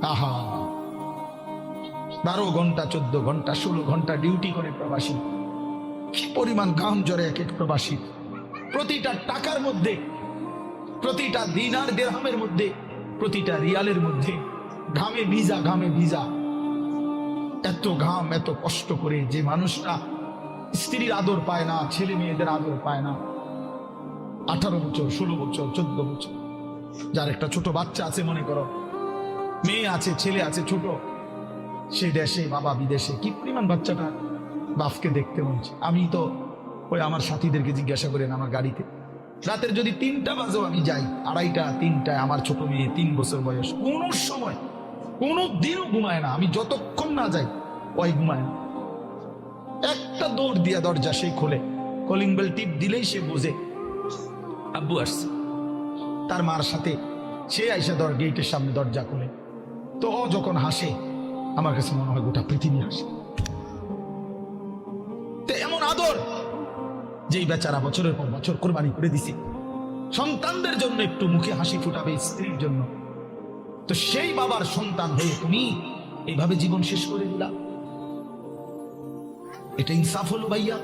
আহা, 12 ঘন্টা 14 ঘন্টা 16 ঘন্টা ডিউটি করে প্রবাসী, কি পরিমাণ ঘাম ঝরে এক এক প্রবাসী। প্রতিটা টাকার মধ্যে, প্রতিটা দিনার দিরহামের মধ্যে, প্রতিটা রিয়ালের মধ্যে ঘামে ভিজা, ঘামে ভিজা। এত ঘাম, এত কষ্ট করে যে মানুষটা স্ত্রীর আদর পায় না, ছেলে মেয়েদের আদর পায় না, 18 বছর 16 বছর 14 বছর, যার একটা ছোট বাচ্চা আছে, মনে করো মেয়ে আছে, ছেলে আছে ছোট, সে দেশে বাবা বিদেশে, কি পরিমাণ বাচ্চাটা বাপকে দেখতে মনছে। আমি তো ওই আমার সাথীদেরকে জিজ্ঞাসা করেন, আমার গাড়িতে রাতের যদি 3টা বাজেও আমি যাই, 2:30 3টায়, আমার ছোট মেয়ে 3 বছর বয়স, কোন সময় কোনো দিনও ঘুমায় না। আমি যতক্ষণ না যাই ওই ঘুমায় না। একটা দৌড় দিয়া দরজা সেই খোলে, কলিং বেল টিপ দিলেই সে বোঝে আব্বু আসছে। তার মার সাথে সে আইসা গেটের সামনে দরজা খোলে, তো ও যখন হাসে আমার কাছে মনে হয় গোটা পৃথিবী হাসে। তো এমন আদর, যেই বেচারা বছরের পর বছর কোরবানি করে দিছে সন্তানদের জন্য, একটু মুখে হাসি ফুটাবে স্ত্রীর জন্য, তো সেই বাবার সন্তান হয়ে তুমি এইভাবে জীবন শেষ করে দিলা, এটা ইনসাফ হলো ভাইয়া?